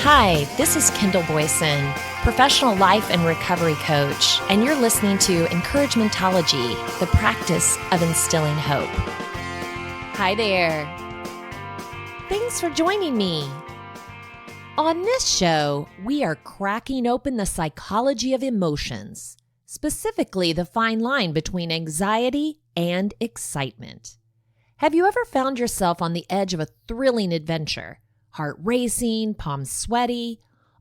Hi, this is Kendall Boyson, professional life and recovery coach, and you're listening to Encouragementology, the practice of instilling hope. Hi there. Thanks for joining me. On this show, we are cracking open the psychology of emotions, specifically the fine line between anxiety and excitement. Have you ever found yourself on the edge of a thrilling adventure? Heart racing, palms sweaty,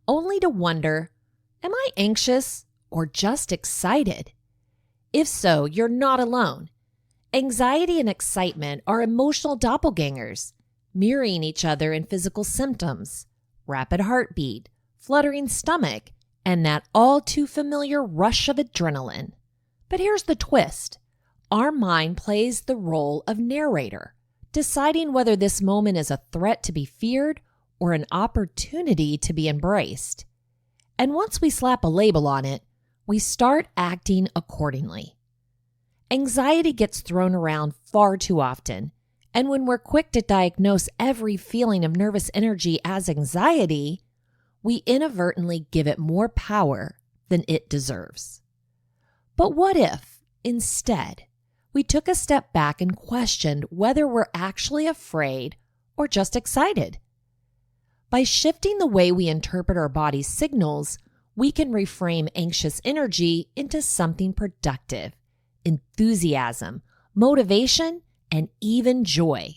only to wonder, am I anxious or just excited? If so, you're not alone. Anxiety and excitement are emotional doppelgängers, mirroring each other in physical symptoms, rapid heartbeat, fluttering stomach, and that all too familiar rush of adrenaline. But here's the twist. Our mind plays the role of narrator, deciding whether this moment is a threat to be feared or an opportunity to be embraced. And once we slap a label on it, we start acting accordingly. Anxiety gets thrown around far too often, and when we're quick to diagnose every feeling of nervous energy as anxiety, we inadvertently give it more power than it deserves. But what if, instead, we took a step back and questioned whether we're actually afraid or just excited? By shifting the way we interpret our body's signals, we can reframe anxious energy into something productive, enthusiasm, motivation, and even joy.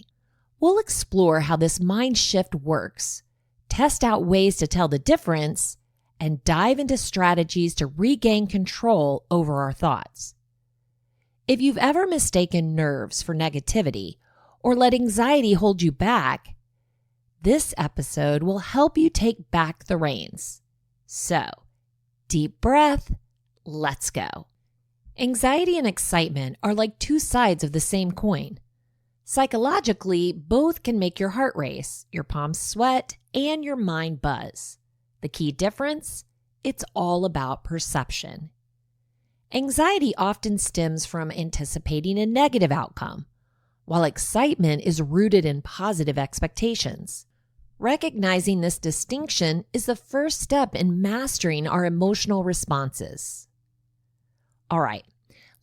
We'll explore how this mind shift works, test out ways to tell the difference, and dive into strategies to regain control over our thoughts. If you've ever mistaken nerves for negativity or let anxiety hold you back, this episode will help you take back the reins. So, deep breath, let's go. Anxiety and excitement are like two sides of the same coin. Psychologically, both can make your heart race, your palms sweat, and your mind buzz. The key difference? It's all about perception. Anxiety often stems from anticipating a negative outcome, while excitement is rooted in positive expectations. Recognizing this distinction is the first step in mastering our emotional responses. All right,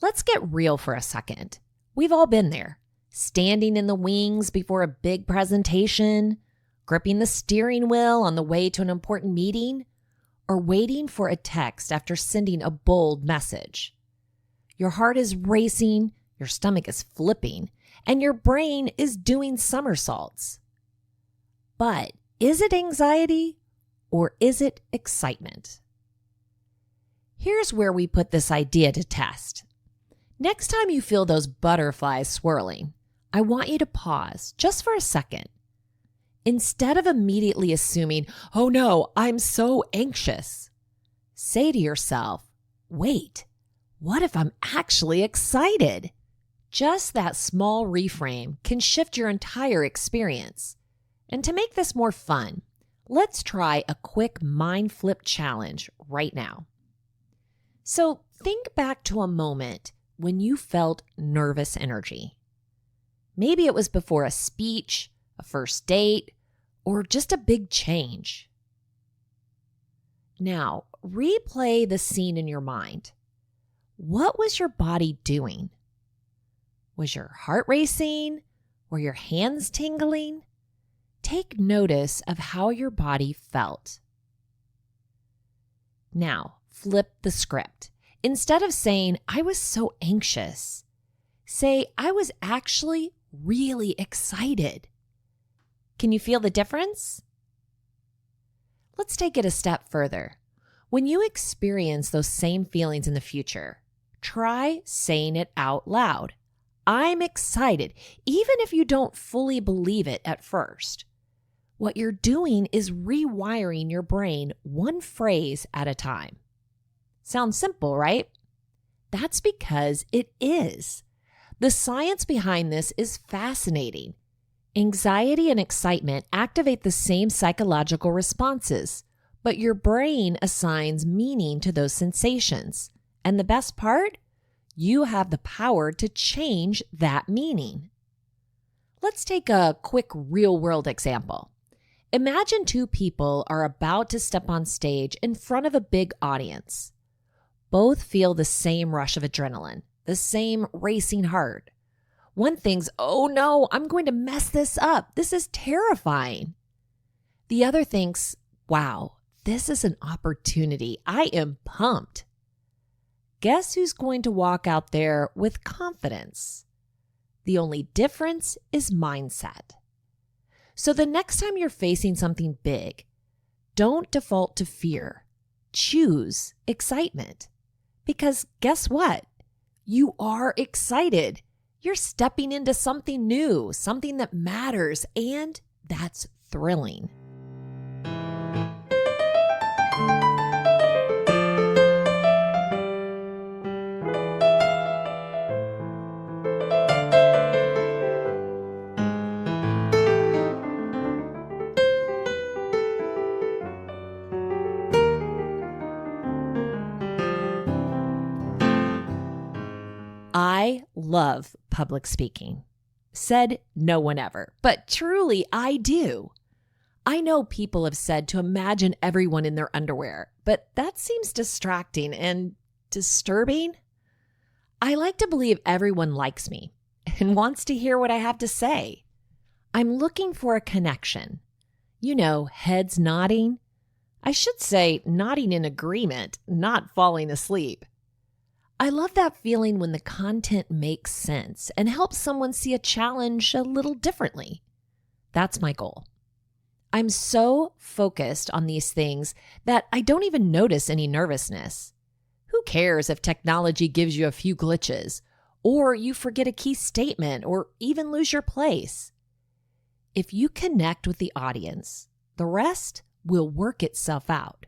let's get real for a second. We've all been there, standing in the wings before a big presentation, gripping the steering wheel on the way to an important meeting, or waiting for a text after sending a bold message. Your heart is racing, your stomach is flipping, and your brain is doing somersaults. But is it anxiety or is it excitement? Here's where we put this idea to test. Next time you feel those butterflies swirling, I want you to pause just for a second. Instead of immediately assuming, oh no, I'm so anxious, say to yourself, wait, what if I'm actually excited? Just that small reframe can shift your entire experience. And to make this more fun, let's try a quick mind flip challenge right now. So think back to a moment when you felt nervous energy. Maybe it was before a speech, a first date, or just a big change. Now, replay the scene in your mind. What was your body doing? Was your heart racing? Were your hands tingling? Take notice of how your body felt. Now, flip the script. Instead of saying, I was so anxious, say, I was actually really excited. Can you feel the difference? Let's take it a step further. When you experience those same feelings in the future, try saying it out loud. I'm excited, even if you don't fully believe it at first. What you're doing is rewiring your brain one phrase at a time. Sounds simple, right? That's because it is. The science behind this is fascinating. Anxiety and excitement activate the same psychological responses, but your brain assigns meaning to those sensations. And the best part? You have the power to change that meaning. Let's take a quick real-world example. Imagine two people are about to step on stage in front of a big audience. Both feel the same rush of adrenaline, the same racing heart. One thinks, oh no, I'm going to mess this up. This is terrifying. The other thinks, wow, this is an opportunity. I am pumped. Guess who's going to walk out there with confidence? The only difference is mindset. So the next time you're facing something big, don't default to fear. Choose excitement. Because guess what? You are excited. You're stepping into something new, something that matters, and that's thrilling. I love public speaking. Said no one ever, but truly I do. I know people have said to imagine everyone in their underwear, but that seems distracting and disturbing. I like to believe everyone likes me and wants to hear what I have to say. I'm looking for a connection. You know, heads nodding. I should say nodding in agreement, not falling asleep. I love that feeling when the content makes sense and helps someone see a challenge a little differently. That's my goal. I'm so focused on these things that I don't even notice any nervousness. Who cares if technology gives you a few glitches, or you forget a key statement, or even lose your place? If you connect with the audience, the rest will work itself out.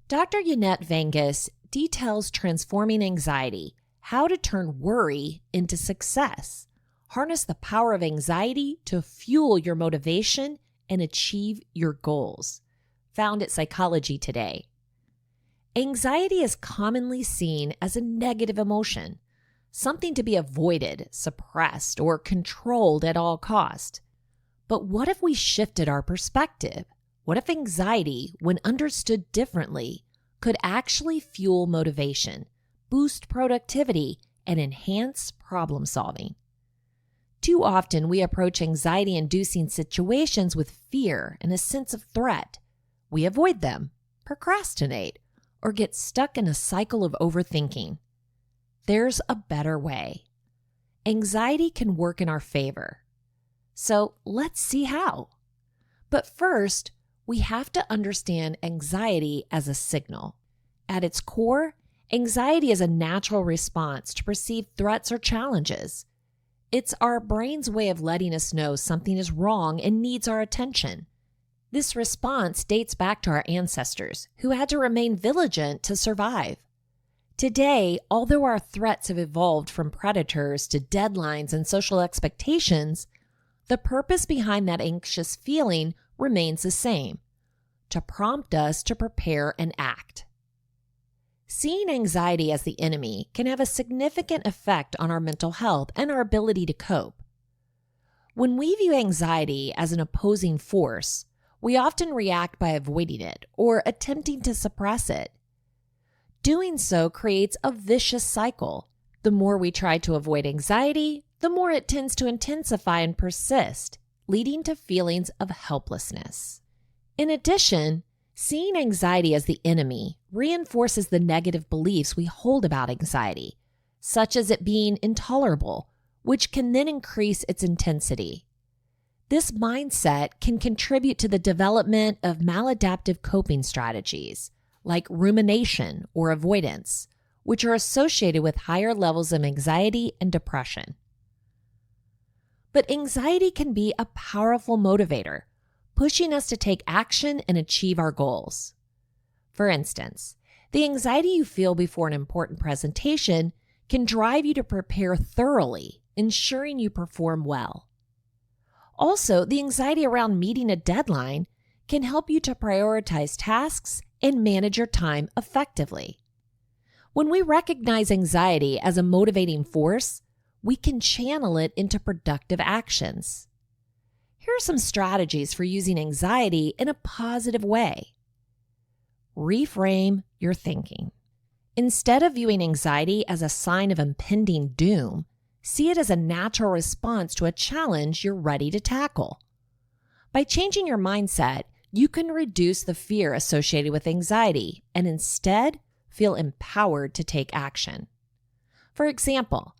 Dr. Inadvertently details transforming anxiety, how to turn worry into success, harness the power of anxiety to fuel your motivation and achieve your goals. Found at Psychology Today. Anxiety is commonly seen as a negative emotion, something to be avoided, suppressed, or controlled at all cost. But what if we shifted our perspective? What if anxiety, when understood differently, could actually fuel motivation, boost productivity, and enhance problem solving? Too often, we approach anxiety-inducing situations with fear and a sense of threat. We avoid them, procrastinate, or get stuck in a cycle of overthinking. There's a better way. Anxiety can work in our favor. So let's see how. But first, we have to understand anxiety as a signal. At its core, anxiety is a natural response to perceived threats or challenges. It's our brain's way of letting us know something is wrong and needs our attention. This response dates back to our ancestors, who had to remain vigilant to survive. Today, although our threats have evolved from predators to deadlines and social expectations, the purpose behind that anxious feeling remains the same: to prompt us to prepare and act. Seeing anxiety as the enemy can have a significant effect on our mental health and our ability to cope. When we view anxiety as an opposing force, we often react by avoiding it or attempting to suppress it. Doing so creates a vicious cycle. The more we try to avoid anxiety, the more it tends to intensify and persist, leading to feelings of helplessness. In addition, seeing anxiety as the enemy reinforces the negative beliefs we hold about anxiety, such as it being intolerable, which can then increase its intensity. This mindset can contribute to the development of maladaptive coping strategies, like rumination or avoidance, which are associated with higher levels of anxiety and depression. But anxiety can be a powerful motivator, pushing us to take action and achieve our goals. For instance, the anxiety you feel before an important presentation can drive you to prepare thoroughly, ensuring you perform well. Also, the anxiety around meeting a deadline can help you to prioritize tasks and manage your time effectively. When we recognize anxiety as a motivating force, we can channel it into productive actions. Here are some strategies for using anxiety in a positive way. Reframe your thinking. Instead of viewing anxiety as a sign of impending doom, see it as a natural response to a challenge you're ready to tackle. By changing your mindset, you can reduce the fear associated with anxiety and instead feel empowered to take action. For example,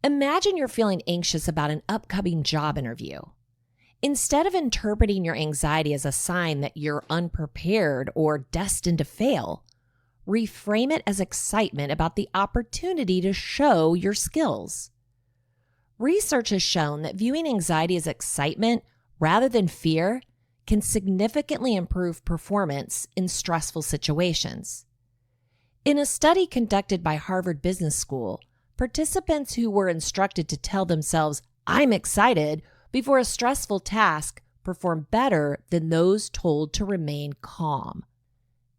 imagine you're feeling anxious about an upcoming job interview. Instead of interpreting your anxiety as a sign that you're unprepared or destined to fail, reframe it as excitement about the opportunity to show your skills. Research has shown that viewing anxiety as excitement rather than fear can significantly improve performance in stressful situations. In a study conducted by Harvard Business School, participants who were instructed to tell themselves, "I'm excited," before a stressful task performed better than those told to remain calm.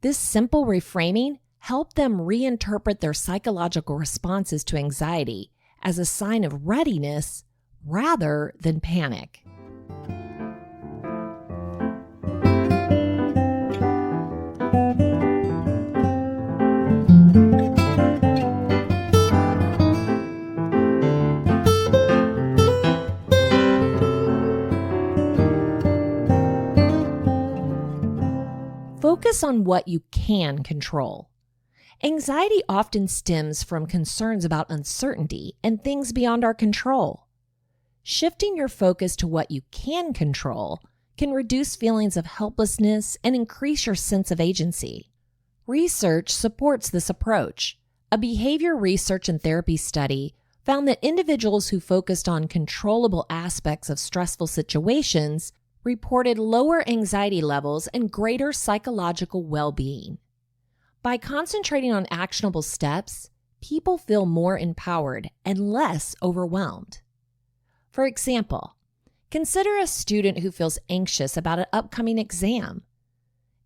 This simple reframing helped them reinterpret their psychological responses to anxiety as a sign of readiness rather than panic. Focus on what you can control. Anxiety often stems from concerns about uncertainty and things beyond our control. Shifting your focus to what you can control can reduce feelings of helplessness and increase your sense of agency. Research supports this approach. A behavior research and therapy study found that individuals who focused on controllable aspects of stressful situations reported lower anxiety levels and greater psychological well-being. By concentrating on actionable steps, people feel more empowered and less overwhelmed. For example, consider a student who feels anxious about an upcoming exam.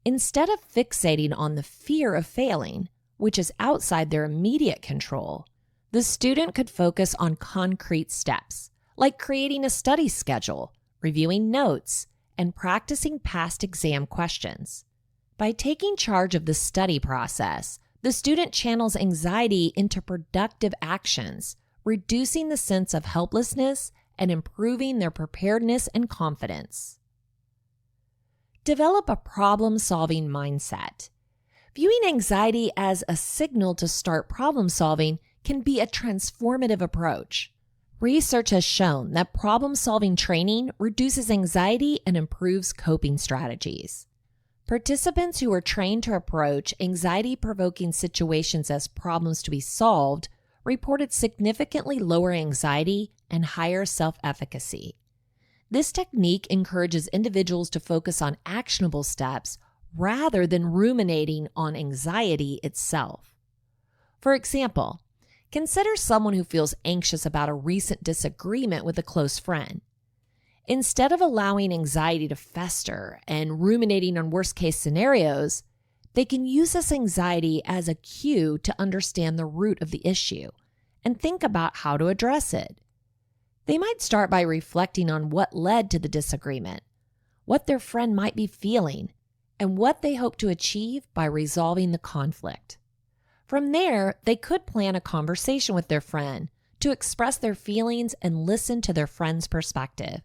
Instead of fixating on the fear of failing, which is outside their immediate control, the student could focus on concrete steps, like creating a study schedule, reviewing notes, and practicing past exam questions. By taking charge of the study process, the student channels anxiety into productive actions, reducing the sense of helplessness and improving their preparedness and confidence. Develop a problem-solving mindset. Viewing anxiety as a signal to start problem-solving can be a transformative approach. Research has shown that problem-solving training reduces anxiety and improves coping strategies. Participants who were trained to approach anxiety-provoking situations as problems to be solved reported significantly lower anxiety and higher self-efficacy. This technique encourages individuals to focus on actionable steps rather than ruminating on anxiety itself. For example, consider someone who feels anxious about a recent disagreement with a close friend. Instead of allowing anxiety to fester and ruminating on worst-case scenarios, they can use this anxiety as a cue to understand the root of the issue and think about how to address it. They might start by reflecting on what led to the disagreement, what their friend might be feeling, and what they hope to achieve by resolving the conflict. From there, they could plan a conversation with their friend to express their feelings and listen to their friend's perspective.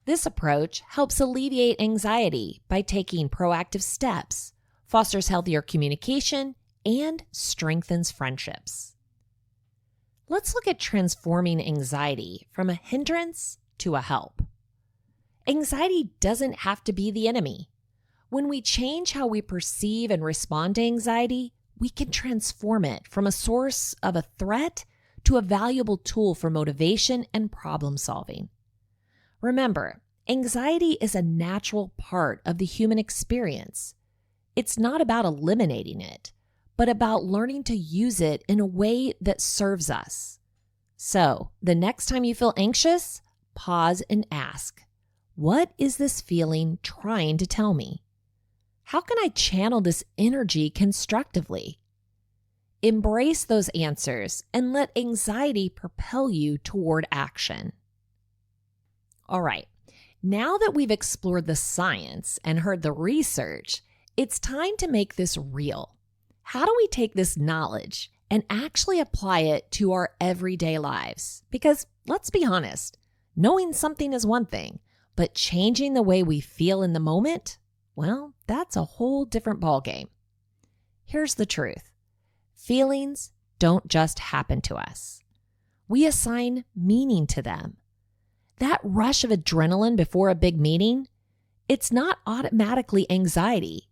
This approach helps alleviate anxiety by taking proactive steps, fosters healthier communication, and strengthens friendships. Let's look at transforming anxiety from a hindrance to a help. Anxiety doesn't have to be the enemy. When we change how we perceive and respond to anxiety, we can transform it from a source of a threat to a valuable tool for motivation and problem solving. Remember, anxiety is a natural part of the human experience. It's not about eliminating it, but about learning to use it in a way that serves us. So, the next time you feel anxious, pause and ask, what is this feeling trying to tell me? How can I channel this energy constructively? Embrace those answers and let anxiety propel you toward action. All right, Now that we've explored the science and heard the research, it's time to make this real. How do we take this knowledge and actually apply it to our everyday lives? Because let's be honest, knowing something is one thing, but changing the way we feel in the moment, well, that's a whole different ballgame. Here's the truth. Feelings don't just happen to us. We assign meaning to them. That rush of adrenaline before a big meeting, it's not automatically anxiety.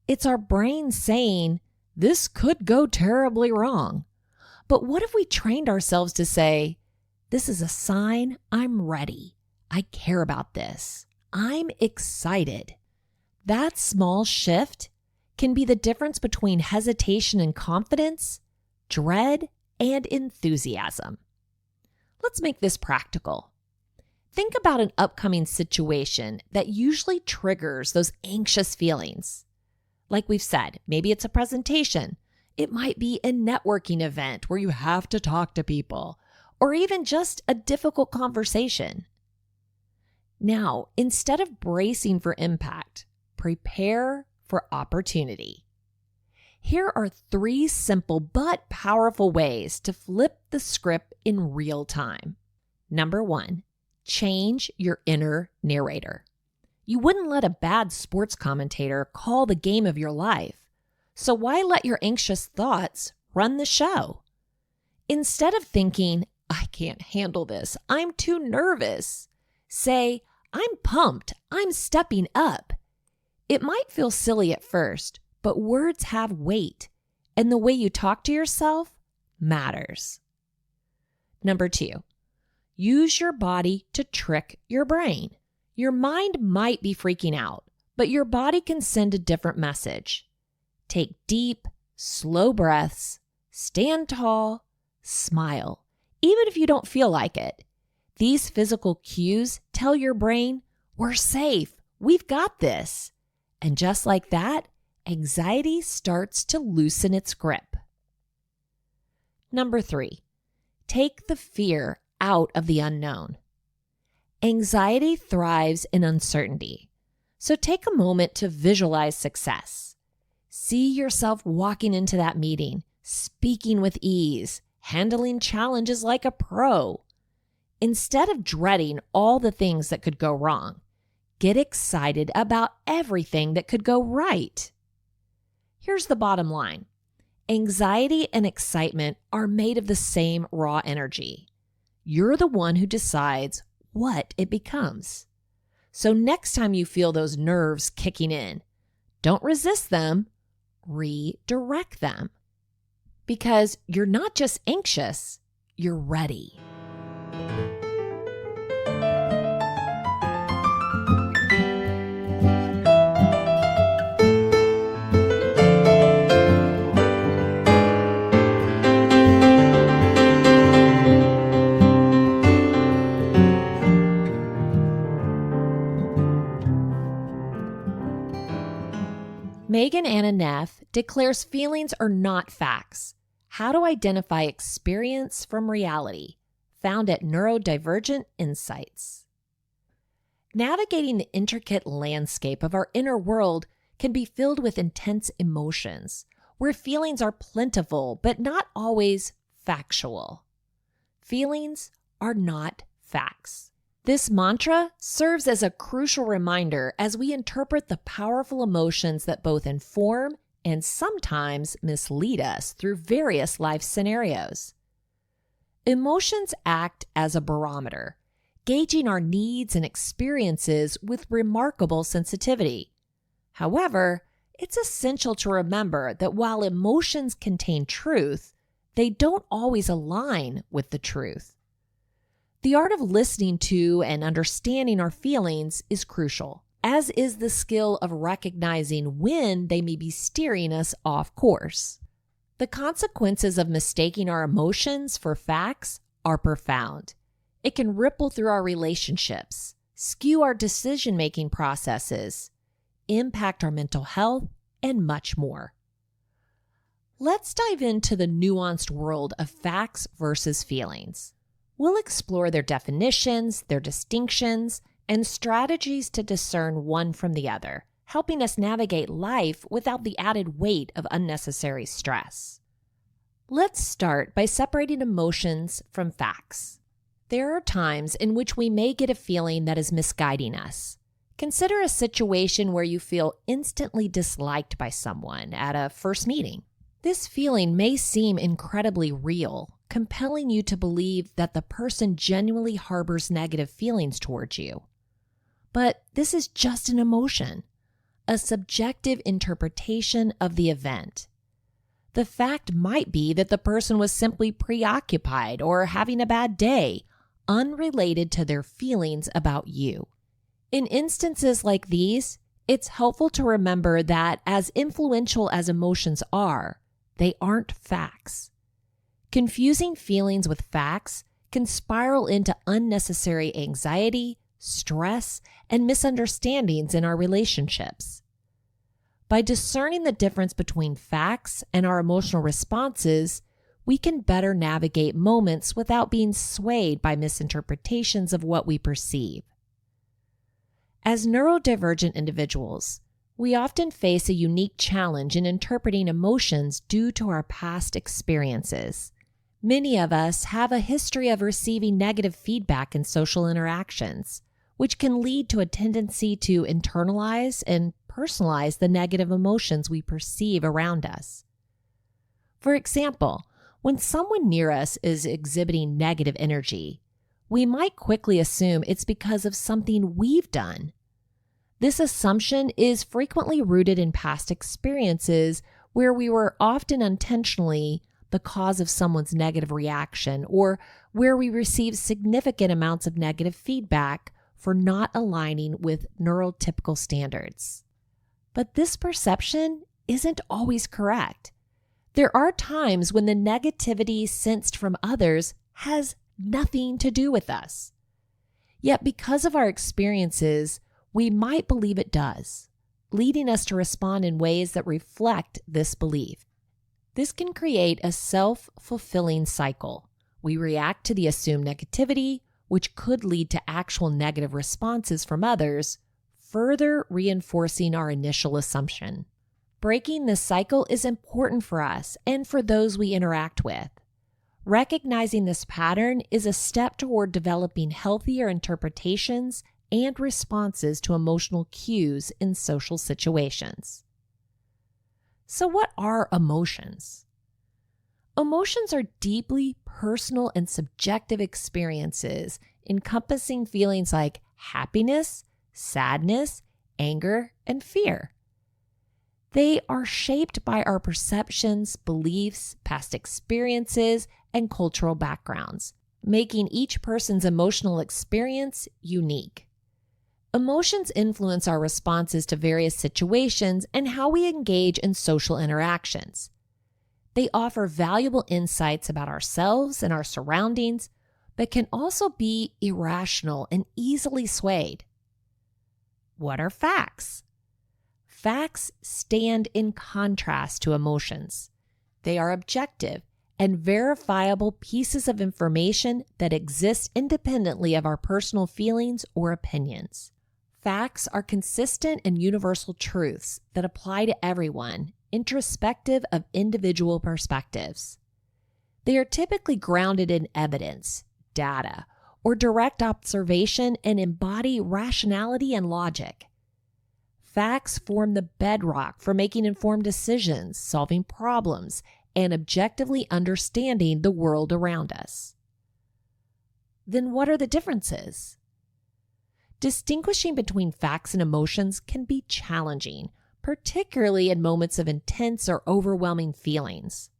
It's our brain saying, this could go terribly wrong. But what if we trained ourselves to say, this is a sign I'm ready. I care about this. I'm excited. That small shift can be the difference between hesitation and confidence, dread and enthusiasm. Let's make this practical. Think about an upcoming situation that usually triggers those anxious feelings. Like we've said, maybe it's a presentation. It might be a networking event where you have to talk to people, or even just a difficult conversation. Now, instead of bracing for impact, prepare for opportunity. Here are 3 simple but powerful ways to flip the script in real time. Number 1, change your inner narrator. You wouldn't let a bad sports commentator call the game of your life. So why let your anxious thoughts run the show? Instead of thinking, I can't handle this, I'm too nervous, say, I'm pumped, I'm stepping up. It might feel silly at first, but words have weight, and the way you talk to yourself matters. Number 2, use your body to trick your brain. Your mind might be freaking out, but your body can send a different message. Take deep, slow breaths, stand tall, smile, even if you don't feel like it. These physical cues tell your brain, we're safe, we've got this. And just like that, anxiety starts to loosen its grip. Number 3, take the fear out of the unknown. Anxiety thrives in uncertainty. So take a moment to visualize success. See yourself walking into that meeting, speaking with ease, handling challenges like a pro. Instead of dreading all the things that could go wrong, get excited about everything that could go right. Here's the bottom line. Anxiety and excitement are made of the same raw energy. You're the one who decides what it becomes. So next time you feel those nerves kicking in, don't resist them, redirect them. Because you're not just anxious, you're ready. Megan Anna Neff declares feelings are not facts. How to identify experience from reality, found at Neurodivergent Insights. Navigating the intricate landscape of our inner world can be filled with intense emotions, where feelings are plentiful but not always factual. Feelings are not facts. This mantra serves as a crucial reminder as we interpret the powerful emotions that both inform and sometimes mislead us through various life scenarios. Emotions act as a barometer, gauging our needs and experiences with remarkable sensitivity. However, it's essential to remember that while emotions contain truth, they don't always align with the truth. The art of listening to and understanding our feelings is crucial, as is the skill of recognizing when they may be steering us off course. The consequences of mistaking our emotions for facts are profound. It can ripple through our relationships, skew our decision-making processes, impact our mental health, and much more. Let's dive into the nuanced world of facts versus feelings. We'll explore their definitions, their distinctions, and strategies to discern one from the other, helping us navigate life without the added weight of unnecessary stress. Let's start by separating emotions from facts. There are times in which we may get a feeling that is misguiding us. Consider a situation where you feel instantly disliked by someone at a first meeting. This feeling may seem incredibly real, compelling you to believe that the person genuinely harbors negative feelings towards you. But this is just an emotion, a subjective interpretation of the event. The fact might be that the person was simply preoccupied or having a bad day, unrelated to their feelings about you. In instances like these, it's helpful to remember that as influential as emotions are, they aren't facts. Confusing feelings with facts can spiral into unnecessary anxiety, stress, and misunderstandings in our relationships. By discerning the difference between facts and our emotional responses, we can better navigate moments without being swayed by misinterpretations of what we perceive. As neurodivergent individuals, we often face a unique challenge in interpreting emotions due to our past experiences. Many of us have a history of receiving negative feedback in social interactions, which can lead to a tendency to internalize and personalize the negative emotions we perceive around us. For example, when someone near us is exhibiting negative energy, we might quickly assume it's because of something we've done. This assumption is frequently rooted in past experiences where we were often unintentionally the cause of someone's negative reaction, or where we received significant amounts of negative feedback for not aligning with neurotypical standards. But this perception isn't always correct. There are times when the negativity sensed from others has nothing to do with us. Yet because of our experiences, we might believe it does, leading us to respond in ways that reflect this belief. This can create a self-fulfilling cycle. We react to the assumed negativity, which could lead to actual negative responses from others, further reinforcing our initial assumption. Breaking this cycle is important for us and for those we interact with. Recognizing this pattern is a step toward developing healthier interpretations and responses to emotional cues in social situations. So what are emotions? Emotions are deeply personal and subjective experiences encompassing feelings like happiness, sadness, anger, and fear. They are shaped by our perceptions, beliefs, past experiences, and cultural backgrounds, making each person's emotional experience unique. Emotions influence our responses to various situations and how we engage in social interactions. They offer valuable insights about ourselves and our surroundings, but can also be irrational and easily swayed. What are facts? Facts stand in contrast to emotions. They are objective and verifiable pieces of information that exist independently of our personal feelings or opinions. Facts are consistent and universal truths that apply to everyone, irrespective of individual perspectives. They are typically grounded in evidence, data, or direct observation and embody rationality and logic. Facts form the bedrock for making informed decisions, solving problems, and objectively understanding the world around us. Then what are the differences? Distinguishing between facts and emotions can be challenging, particularly in moments of intense or overwhelming feelings.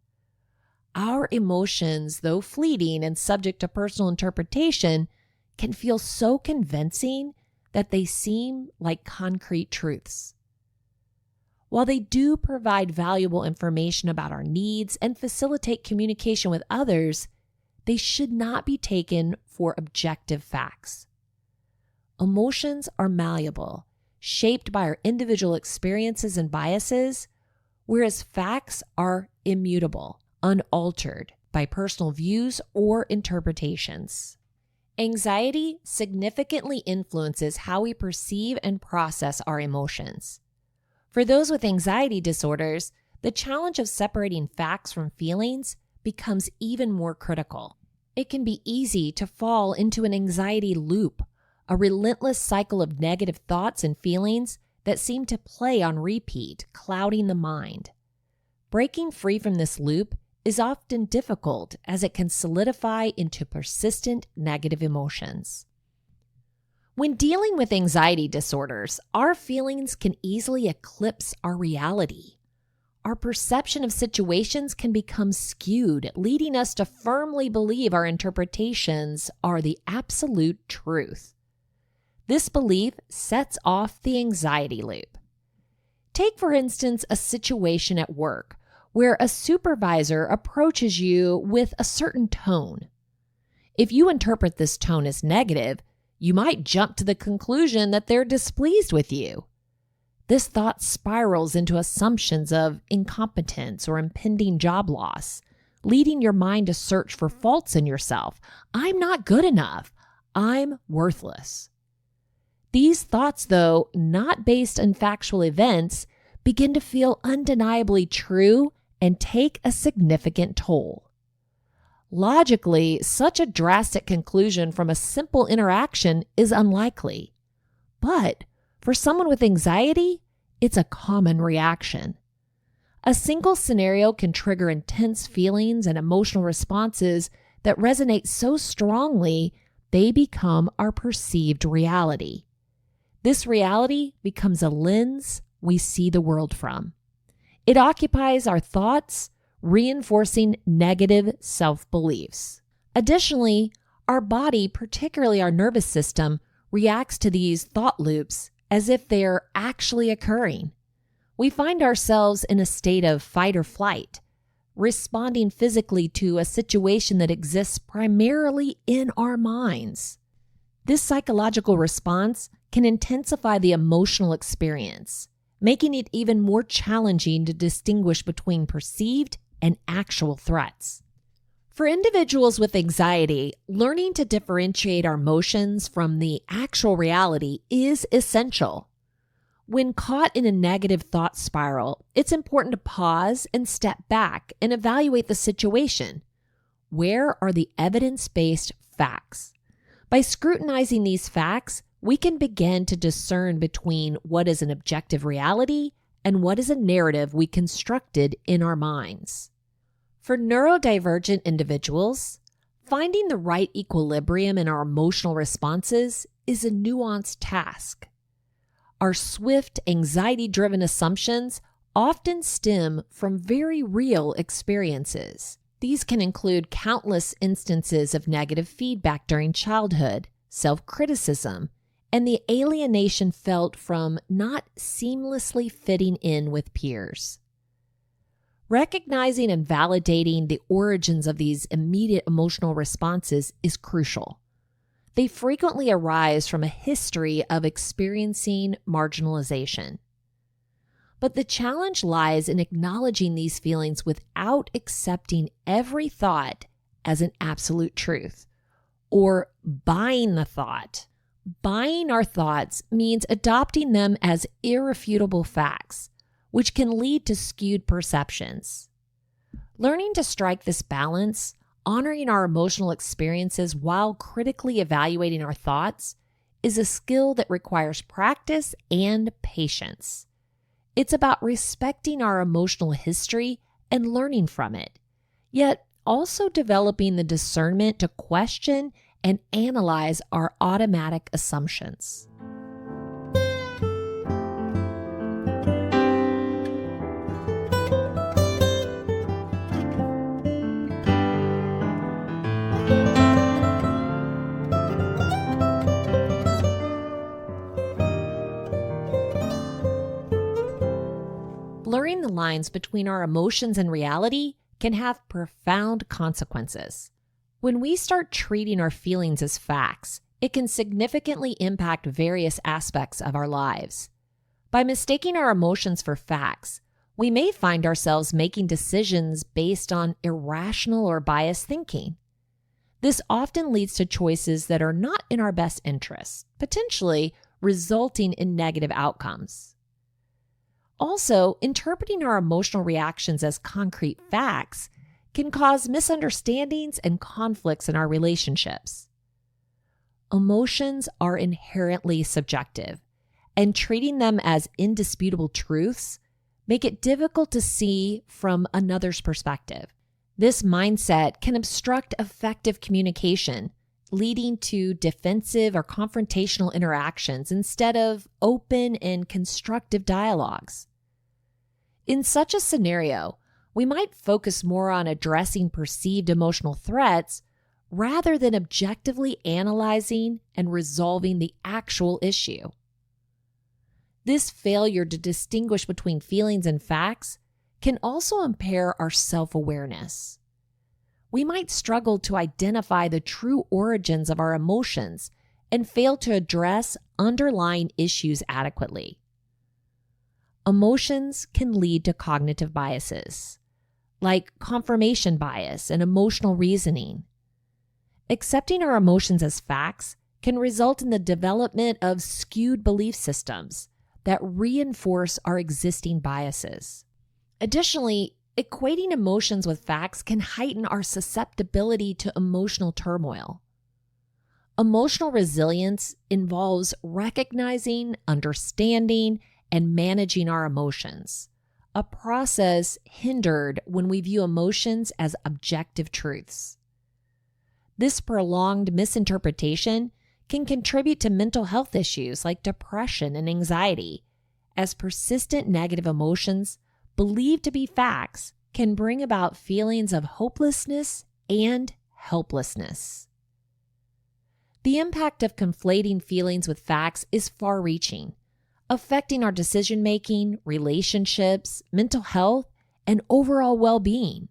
Our emotions, though fleeting and subject to personal interpretation, can feel so convincing that they seem like concrete truths. While they do provide valuable information about our needs and facilitate communication with others, they should not be taken for objective facts. Emotions are malleable, shaped by our individual experiences and biases, whereas facts are immutable, unaltered by personal views or interpretations. Anxiety significantly influences how we perceive and process our emotions. For those with anxiety disorders, the challenge of separating facts from feelings becomes even more critical. It can be easy to fall into an anxiety loop, a relentless cycle of negative thoughts and feelings that seem to play on repeat, clouding the mind. Breaking free from this loop is often difficult as it can solidify into persistent negative emotions. When dealing with anxiety disorders, our feelings can easily eclipse our reality. Our perception of situations can become skewed, leading us to firmly believe our interpretations are the absolute truth. This belief sets off the anxiety loop. Take, for instance, a situation at work where a supervisor approaches you with a certain tone. If you interpret this tone as negative, you might jump to the conclusion that they're displeased with you. This thought spirals into assumptions of incompetence or impending job loss, leading your mind to search for faults in yourself. I'm not good enough. I'm worthless. These thoughts, though not based on factual events, begin to feel undeniably true and take a significant toll. Logically, such a drastic conclusion from a simple interaction is unlikely. But for someone with anxiety, it's a common reaction. A single scenario can trigger intense feelings and emotional responses that resonate so strongly they become our perceived reality. This reality becomes a lens we see the world from. It occupies our thoughts, reinforcing negative self-beliefs. Additionally, our body, particularly our nervous system, reacts to these thought loops as if they are actually occurring. We find ourselves in a state of fight or flight, responding physically to a situation that exists primarily in our minds. This psychological response can intensify the emotional experience, making it even more challenging to distinguish between perceived and actual threats. For individuals with anxiety, learning to differentiate our emotions from the actual reality is essential. When caught in a negative thought spiral, it's important to pause and step back and evaluate the situation. Where are the evidence-based facts? By scrutinizing these facts, we can begin to discern between what is an objective reality and what is a narrative we constructed in our minds. For neurodivergent individuals, finding the right equilibrium in our emotional responses is a nuanced task. Our swift, anxiety-driven assumptions often stem from very real experiences. These can include countless instances of negative feedback during childhood, self-criticism, and the alienation felt from not seamlessly fitting in with peers. Recognizing and validating the origins of these immediate emotional responses is crucial. They frequently arise from a history of experiencing marginalization. But the challenge lies in acknowledging these feelings without accepting every thought as an absolute truth, or buying the thought. Buying our thoughts means adopting them as irrefutable facts, which can lead to skewed perceptions. Learning to strike this balance, honoring our emotional experiences while critically evaluating our thoughts, is a skill that requires practice and patience. It's about respecting our emotional history and learning from it, yet also developing the discernment to question and analyze our automatic assumptions. Blurring the lines between our emotions and reality can have profound consequences. When we start treating our feelings as facts, it can significantly impact various aspects of our lives. By mistaking our emotions for facts, we may find ourselves making decisions based on irrational or biased thinking. This often leads to choices that are not in our best interest, potentially resulting in negative outcomes. Also, interpreting our emotional reactions as concrete facts can cause misunderstandings and conflicts in our relationships. Emotions are inherently subjective, and treating them as indisputable truths make it difficult to see from another's perspective. This mindset can obstruct effective communication, leading to defensive or confrontational interactions instead of open and constructive dialogues. In such a scenario, we might focus more on addressing perceived emotional threats rather than objectively analyzing and resolving the actual issue. This failure to distinguish between feelings and facts can also impair our self-awareness. We might struggle to identify the true origins of our emotions and fail to address underlying issues adequately. Emotions can lead to cognitive biases, like confirmation bias and emotional reasoning. Accepting our emotions as facts can result in the development of skewed belief systems that reinforce our existing biases. Additionally, equating emotions with facts can heighten our susceptibility to emotional turmoil. Emotional resilience involves recognizing, understanding, and managing our emotions, a process hindered when we view emotions as objective truths. This prolonged misinterpretation can contribute to mental health issues like depression and anxiety, as persistent negative emotions believed to be facts can bring about feelings of hopelessness and helplessness. The impact of conflating feelings with facts is far-reaching, affecting our decision-making, relationships, mental health, and overall well-being.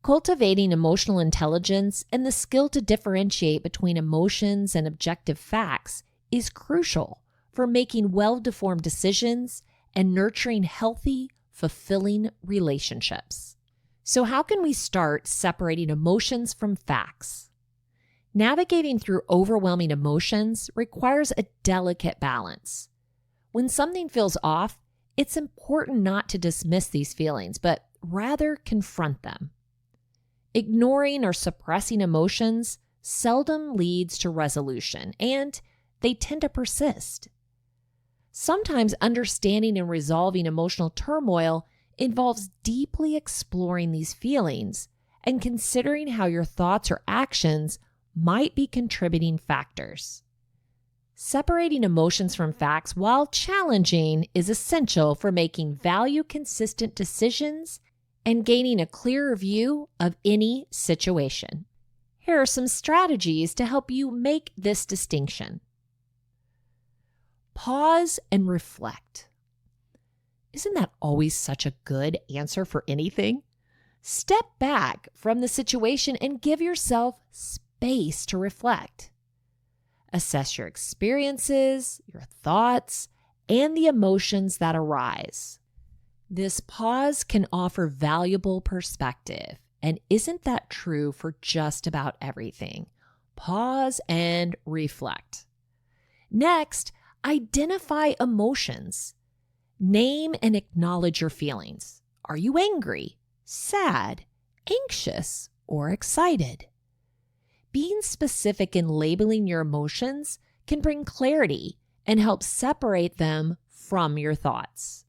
Cultivating emotional intelligence and the skill to differentiate between emotions and objective facts is crucial for making well-deformed decisions and nurturing healthy, fulfilling relationships. So how can we start separating emotions from facts? Navigating through overwhelming emotions requires a delicate balance. When something feels off, it's important not to dismiss these feelings, but rather confront them. Ignoring or suppressing emotions seldom leads to resolution, and they tend to persist. Sometimes understanding and resolving emotional turmoil involves deeply exploring these feelings and considering how your thoughts or actions might be contributing factors. Separating emotions from facts, while challenging, is essential for making value-consistent decisions and gaining a clearer view of any situation. Here are some strategies to help you make this distinction. Pause and reflect. Isn't that always such a good answer for anything? Step back from the situation and give yourself space to reflect. Assess your experiences, your thoughts, and the emotions that arise. This pause can offer valuable perspective, and isn't that true for just about everything? Pause and reflect. Next, identify emotions. Name and acknowledge your feelings. Are you angry, sad, anxious, or excited? Being specific in labeling your emotions can bring clarity and help separate them from your thoughts.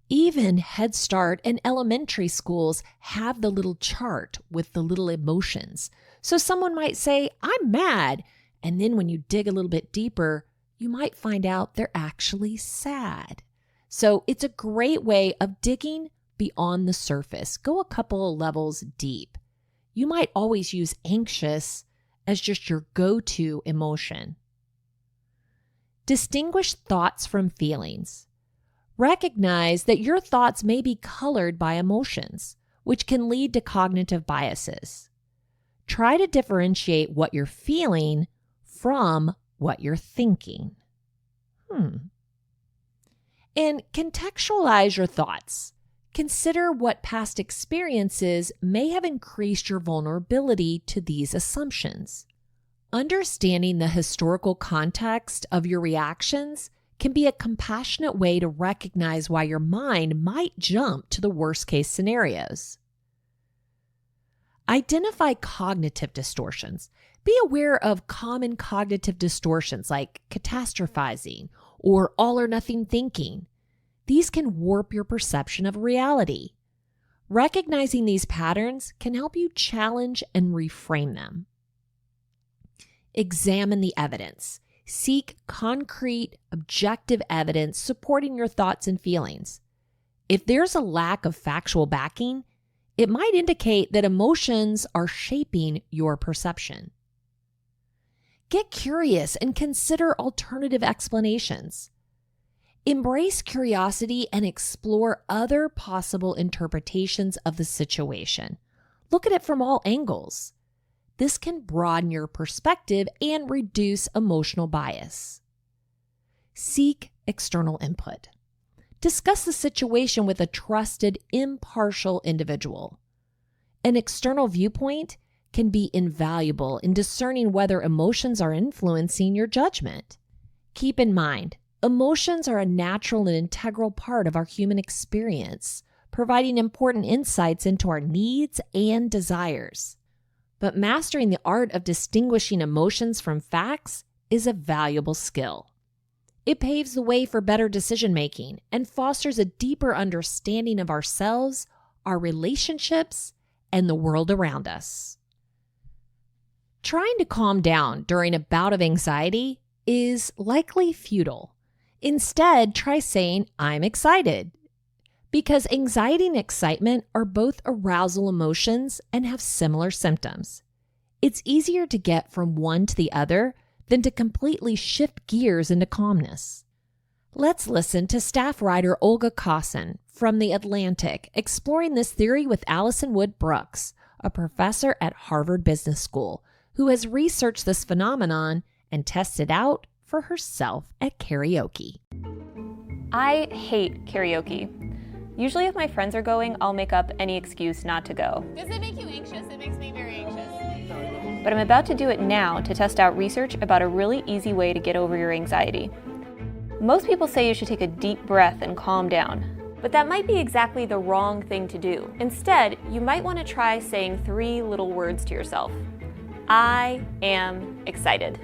Even Head Start and elementary schools have the little chart with the little emotions. So someone might say, "I'm mad." And then when you dig a little bit deeper, you might find out they're actually sad. So it's a great way of digging beyond the surface. Go a couple of levels deep. You might always use anxious as just your go-to emotion. Distinguish thoughts from feelings. Recognize that your thoughts may be colored by emotions, which can lead to cognitive biases. Try to differentiate what you're feeling from what you're thinking. And contextualize your thoughts. Consider what past experiences may have increased your vulnerability to these assumptions. Understanding the historical context of your reactions can be a compassionate way to recognize why your mind might jump to the worst-case scenarios. Identify cognitive distortions. Be aware of common cognitive distortions like catastrophizing or all-or-nothing thinking. These can warp your perception of reality. Recognizing these patterns can help you challenge and reframe them. Examine the evidence. Seek concrete, objective evidence supporting your thoughts and feelings. If there's a lack of factual backing, it might indicate that emotions are shaping your perception. Get curious and consider alternative explanations. Embrace curiosity and explore other possible interpretations of the situation. Look at it from all angles. This can broaden your perspective and reduce emotional bias. Seek external input. Discuss the situation with a trusted, impartial individual. An external viewpoint can be invaluable in discerning whether emotions are influencing your judgment. Keep in mind, emotions are a natural and integral part of our human experience, providing important insights into our needs and desires. But mastering the art of distinguishing emotions from facts is a valuable skill. It paves the way for better decision-making and fosters a deeper understanding of ourselves, our relationships, and the world around us. Trying to calm down during a bout of anxiety is likely futile. Instead, try saying, "I'm excited." Because anxiety and excitement are both arousal emotions and have similar symptoms. It's easier to get from one to the other than to completely shift gears into calmness. Let's listen to staff writer Olga Kossin from The Atlantic exploring this theory with Allison Wood Brooks, a professor at Harvard Business School, who has researched this phenomenon and tested out for herself at karaoke. I hate karaoke. Usually if my friends are going, I'll make up any excuse not to go. Does it make you anxious? It makes me very anxious. But I'm about to do it now to test out research about a really easy way to get over your anxiety. Most people say you should take a deep breath and calm down. But that might be exactly the wrong thing to do. Instead, you might want to try saying 3 little words to yourself. I am excited.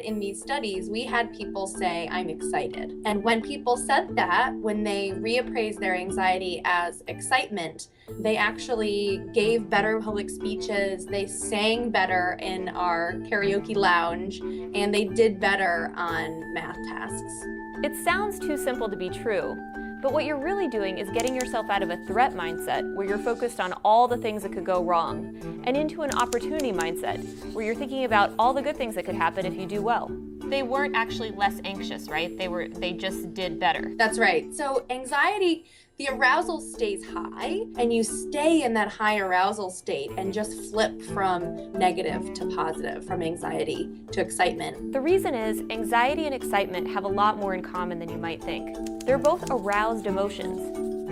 In these studies, we had people say, "I'm excited." And when people said that, when they reappraised their anxiety as excitement, they actually gave better public speeches, they sang better in our karaoke lounge, and they did better on math tasks. It sounds too simple to be true, but what you're really doing is getting yourself out of a threat mindset where you're focused on all the things that could go wrong and into an opportunity mindset where you're thinking about all the good things that could happen if you do well. They weren't actually less anxious, right? They just did better. That's right. So anxiety, the arousal stays high, and you stay in that high arousal state and just flip from negative to positive, from anxiety to excitement. The reason is anxiety and excitement have a lot more in common than you might think. They're both aroused emotions.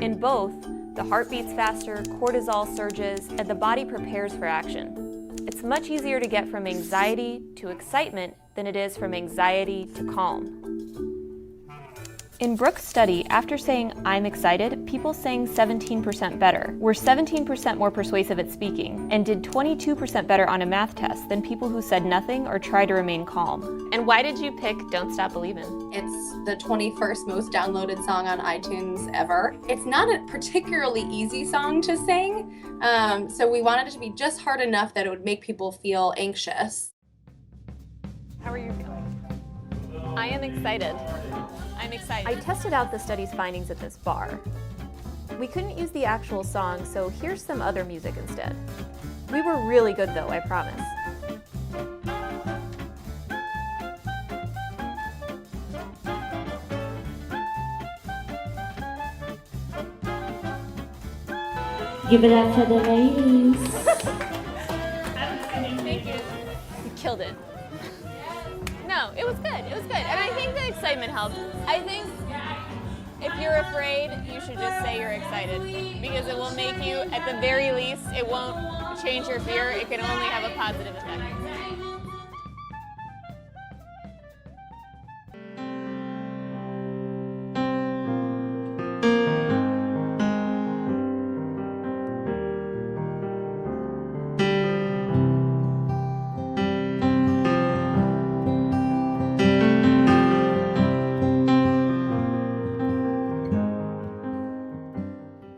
In both, the heart beats faster, cortisol surges, and the body prepares for action. It's much easier to get from anxiety to excitement than it is from anxiety to calm. In Brooks' study, after saying, "I'm excited," people sang 17% better, were 17% more persuasive at speaking, and did 22% better on a math test than people who said nothing or tried to remain calm. And why did you pick Don't Stop Believin'? It's the 21st most downloaded song on iTunes ever. It's not a particularly easy song to sing, so we wanted it to be just hard enough that it would make people feel anxious. How are you feeling? I am excited. I'm excited. I tested out the study's findings at this bar. We couldn't use the actual song, so here's some other music instead. We were really good though, I promise. Give it up for the ladies. Thank you. You killed it. No, it was good. It was good. And I think the excitement helped. I think if you're afraid, you should just say you're excited because it will make you, at the very least, it won't change your fear, it can only have a positive effect.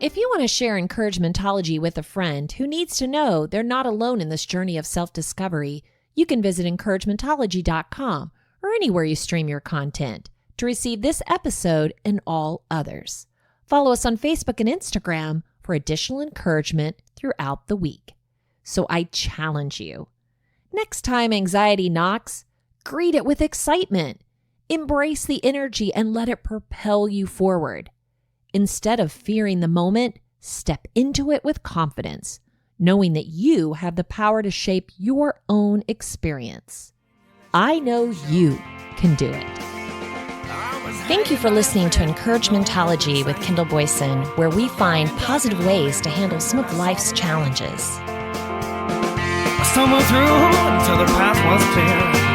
If you want to share encouragementology with a friend who needs to know they're not alone in this journey of self-discovery, you can visit encouragementology.com or anywhere you stream your content to receive this episode and all others. Follow us on Facebook and Instagram for additional encouragement throughout the week. So I challenge you. Next time anxiety knocks, greet it with excitement. Embrace the energy and let it propel you forward. Instead of fearing the moment, step into it with confidence, knowing that you have the power to shape your own experience. I know you can do it. Thank you for listening to Encouragementology with Kendall Boyson, where we find positive ways to handle some of life's challenges. I stumbled through until the path was clear.